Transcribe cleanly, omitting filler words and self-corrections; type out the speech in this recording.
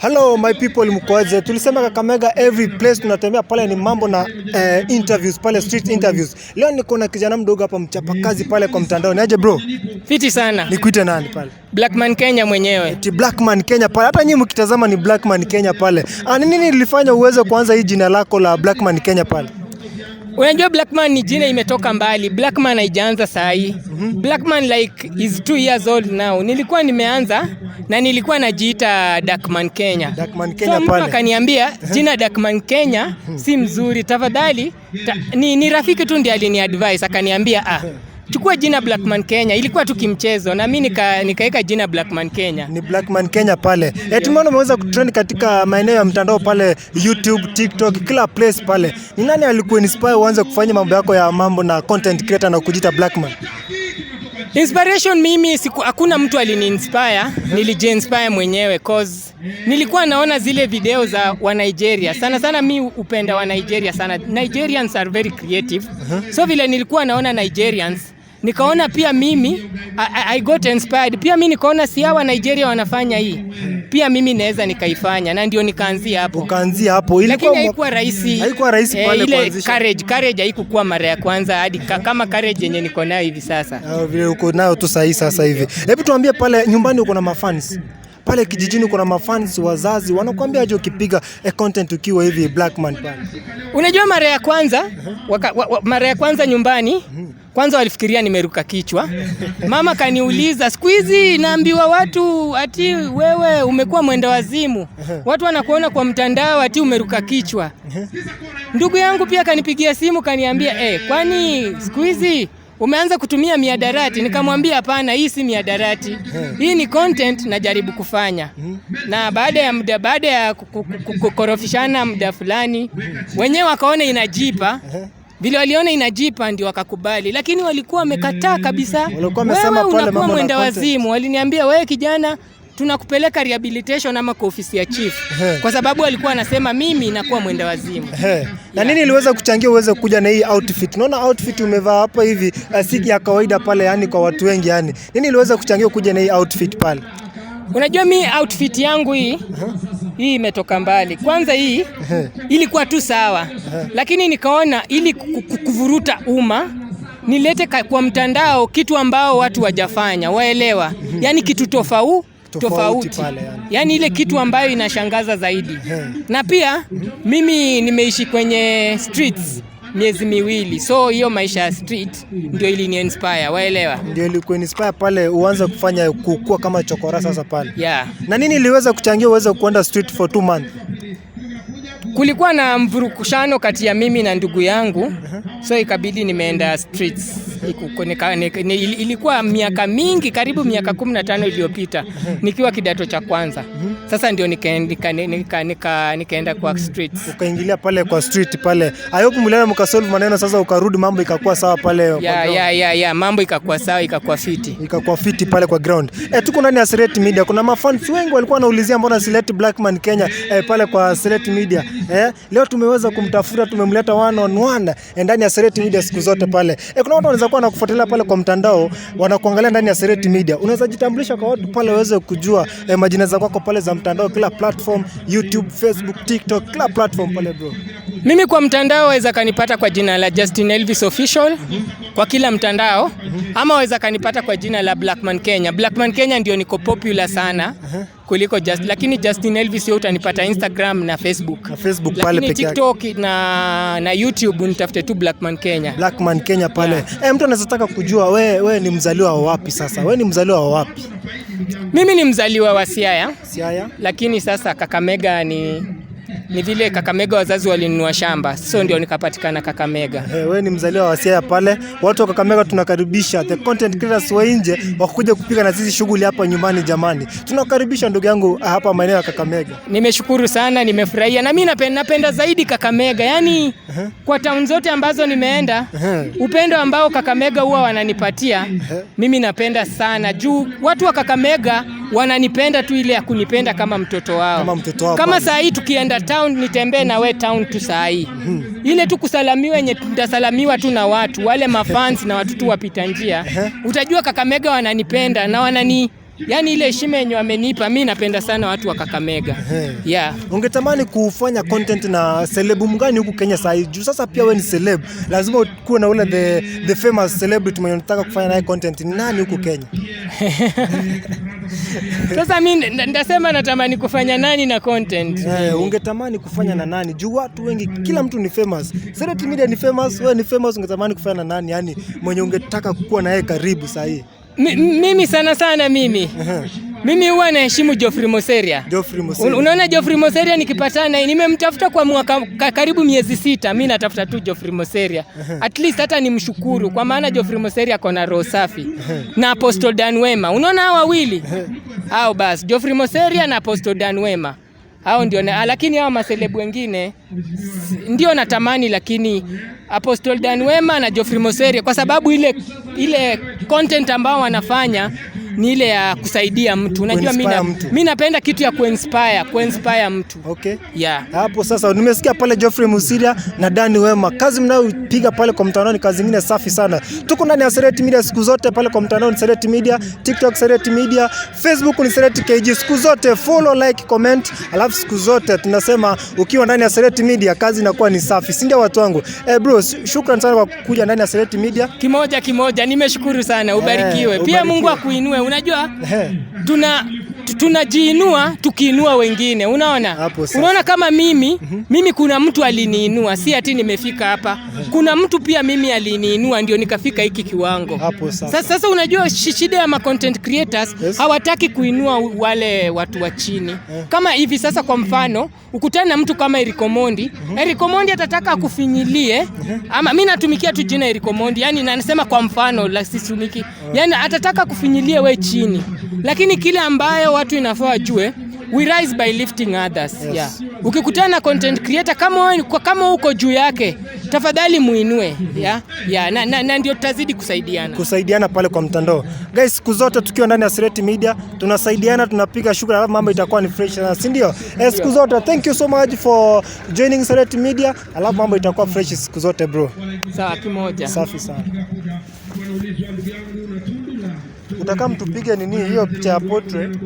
Hello my people, mkoaje? Tulisema Kakamega every place tunatembea pale ni mambo na interviews pale, street interviews. Leo niko na kijana mdogo hapa mchapakazi pale kwa mtandao. Niaje bro? Fiti sana. Nikuite nani pale? Blackman Kenya mwenyewe. Eti Blackman Kenya pale. Hata nyinyi mkitazama ni Blackman Kenya pale. Nini nilifanya uweze kuanza hii jina lako la Blackman Kenya pale? Unajua Blackman ni jina imetoka mbali. Blackman haijaanza saa hii. Blackman like is 2 years old now. Nilikuwa nimeanza na nilikuwa najiita Darkman Kenya. Darkman Kenya pale. Mtu akaniambia jina Darkman Kenya si mzuri. Tafadhali ni rafiki tu ndiye aliniadvise akaniambia chukua jina Blackman Kenya. Ilikuwa tu kimchezo na mimi nikaeka jina Blackman Kenya. Ni Blackman Kenya pale. Tumeona umeweza kutrend katika maeneo ya mtandao pale, YouTube, TikTok, kila place pale. Ni nani alikuwa inspire uanze kufanya mambo yako ya mambo na content creator na kujiita Blackman? Inspiration mimi hakuna mtu alini-inspire, niliji-inspire mwenyewe cause nilikuwa naona zile video za wa Nigeria. Sana mimi upenda wa Nigeria sana. Nigerians are very creative. So vile nilikuwa naona Nigerians, nikaona pia mimi I got inspired. Pia mimi nikaona si hawa Nigeria wanafanya hii. Pia mimi naweza nikaifanya na ndio nikaanzia hapo. Ukaanzia hapo. Lakini haikuwa rahisi. Haikuwa rahisi pale kuanzisha. Ile courage haikuwa mara ya kwanza hadi kama courage yenye niko nayo hivi sasa. Vile uko nayo tu sasa hivi. Hebu tuambie pale nyumbani uko na mafans. Pale kijijini kuna mafans, wazazi wanakuambia aje ukipiga content ukiwa hivi Blackman pale? Unajua mara ya kwanza mara ya kwanza nyumbani kwanza walifikiria nimeruka kichwa. Mama kaniuliza, siku hizi naambiwa watu ati wewe umekuwa mwenda wazimu. Watu wanakuona kwa mtandao ati umeruka kichwa. Ndugu yangu pia kanipigia simu kaniambia, kwani siku hizi umeanza kutumia miadarati? Nikamwambia hapana, hii si miadarati. Hii ni content najaribu kufanya. Na baada ya kukorofishana muda fulani, wenyewe wakaona inajipa. Vile waliona inajipa ndio wakakubali, lakini walikuwa wamekataa kabisa. Walikuwa wamesema pale mambo mwenda wazimu. Waliniambia wewe kijana, tunakupeleka rehabilitation ama kwa ofisi ya chief. Kwa sababu walikuwa wanasema mimi nakuwa mwenda wazimu. Na nini iliweza kuchangia uweze kuja na hii outfit? Naona outfit umevaa hapa hivi si ya kawaida pale, yani kwa watu wengi yani. Nini iliweza kuchangia kuja na hii outfit pale? Unajua mimi outfit yangu hii imetoka mbali. Kwanza hii ilikuwa tu sawa. Lakini nikaona ili kuvuruta umma nilete kwa mtandao kitu ambao watu wajafanya, waelewa. Yani kitu tofauti pale yani. Yani ile kitu ambayo inashangaza zaidi. Na pia mimi nimeishi kwenye streets miezi miwili. So hiyo maisha ya street ndio ilini-inspire, waelewa. Ndio ilikuwa-inspire pale uanze kufanya kukua kama chokora sasa pale. Yeah. Na nini iliweza kuchangia uweze kuenda street for 2 months? Kulikuwa na mvurukushano kati ya mimi na ndugu yangu. So ikabidi nimeenda streets. Ilikuwa miaka mingi, karibu miaka 15 iliyopita nikiwa kidato cha kwanza. Sasa ndio nikaenda kwa streets. Ukaingilia pale kwa street pale. I hope mliana mkasolve maneno sasa ukarudi mambo ikakuwa sawa pale. Yeah, mambo ikakuwa sawa, ikakuwa fiti. Ikakuwa fiti pale kwa ground. Tuko ndani ya Select Media. Kuna mafans wengi walikuwa wanaulizia mbona Select Blackman Kenya pale kwa Select Media. Leo tumeweza kumtafuta, tumemleta 1-on-1 ndani ya Select Media siku zote pale. Kuna watu wanaweza kuwa wanakufuatilia pale kwa mtandao, wanakuangalia ndani ya Select Media. Unaweza jitambulisha kwa watu pale waweze kujua majina zako pale za mtandao, kila platform, YouTube, Facebook, TikTok, kila platform pale bro. Mimi kwa mtandao waweza kanipata kwa jina la Justin Elvis Official kwa kila mtandao, ama waweza kanipata kwa jina la Blackman Kenya. Blackman Kenya ndio niko popular sana kuliko lakini Justin Elvis yote utanipata Instagram na Facebook. Na Facebook pale pekee. TikTok na YouTube unitafute tu Blackman Kenya. Blackman Kenya pale. Mtu anaweza taka kujua wewe ni mzaliwa wa wapi sasa? Wewe ni mzaliwa wa wapi? Mimi ni mzaliwa wa Siaya. Siaya? Lakini sasa Kakamega ni vile Kakamega wazazi walinunua shamba. So ndio nikapatikana Kakamega. Wewe ni mzaliwa wa Siaya pale. Watu wa Kakamega tunakaribisha. The content creators wa nje wakuja kupiga na sisi shughuli hapa nyumbani jamani. Tunakaribisha ndugu yangu hapa maeneo ya Kakamega. Nimeshukuru sana, nimefurahia. Na mimi napenda zaidi Kakamega. Yaani kwa town zote ambazo nimeenda, upendo ambao Kakamega huwa wananipatia, mimi napenda sana. Juu watu wa Kakamega wananipenda tu ile ya kunipenda kama mtoto wao. Kama saa hii tukienda town nitembee na we town tu saa hii. Ile tu kusalamiwa yenye tutasalamiwa tu na watu, wale mafans na watu tu wapita njia. Utajua Kakamega wananipenda na yani ile heshima yenye wamenipa, mimi napenda sana watu wa Kakamega. Yeah. Ungetamani kufanya content na celeb mgani huku Kenya sasa hivi? Juu sasa pia wewe ni celeb, lazima kuwe na ule the famous celebrity mwenye unataka kufanya naye content. Ni nani huku Kenya? Sasa mimi ndasema natamani kufanya nani na content. Ungetamani kufanya na nani? Juu watu wengi, kila mtu ni famous. Sereti Media ni famous, wewe ni famous, ungetamani kufanya na nani? Yani mwenye ungetaka kuwa naye karibu sasa hivi. Mimi sana mimi huwa naheshimu Geoffrey Moseria. Unaona Geoffrey Moseria nikipatana, nimemtafuta kwa mwaka karibu miezi 6, mimi natafuta tu Geoffrey Moseria. At least hata nimshukuru kwa maana Geoffrey Moseria kona roho safi. Na Apostle Dan Wema. Unaona hao wawili? Hao basi Geoffrey Moseria na Apostle Dan Wema. Hao ndio, lakini hao maselebu wengine ndio natamani, lakini Apostle Dan Wema na Geoffrey Moseria kwa sababu ile content ambao wanafanya ni ile ya kusaidia mtu. Unajua mimi napenda kitu ya kuinspire mtu. Okay. Yeah. Hapo sasa nimesikia pale Geoffrey Moseria na Dan Wema. Kazi mnayopiga pale kwa mtandao ni kazi nyingine safi sana. Tuko ndani ya Sereti Media siku zote pale kwa mtandao ni Sereti Media, TikTok Sereti Media, Facebook ni Sereti KG. Siku zote follow, like, comment. Alafu siku zote tunasema ukiwa ndani ya Sereti Media kazi inakuwa ni safi. Si ndio watu wangu? Bro, shukrani sana kwa kuja ndani ya Sereti Media. Kimoja nimeshukuru sana. Ubarikiwe. Pia Mungu akuinue. Unajua tunajiinua tukiinua wengine. Unaona kama mimi kuna mtu aliniinua, si ati nimefika hapa. Kuna mtu pia mimi aliniinua ndio nikafika hiki kiwango. Sasa unajua shida ya content creators, hawataki kuinua wale watu wa chini. Kama hivi sasa kwa mfano ukutana na mtu kama Eric Omondi, Eric Omondi atataka akufinyilie, ama mimi natumikia tu jina Eric Omondi, yani nasema kwa mfano la situmiki, yani atataka kufinyilie we chini, lakini kile ambayo watu inafaa wajue, we rise by lifting others. Yeah. Ukikutana na content creator kama uko juu yake, tafadhali muinue. Na ndio tutazidi kusaidiana pale kwa mtandao. Guys, siku zote tukiwa ndani ya Sereti Media tunasaidiana, tunapiga shughuli, alafu mambo itakuwa ni fresh na si ndio? Siku zote thank you so much for joining Sereti Media, alafu mambo itakuwa fresh siku zote bro. Sawa, kimoja. Safi sana. Utaka mtupige nini hiyo picha ya portrait?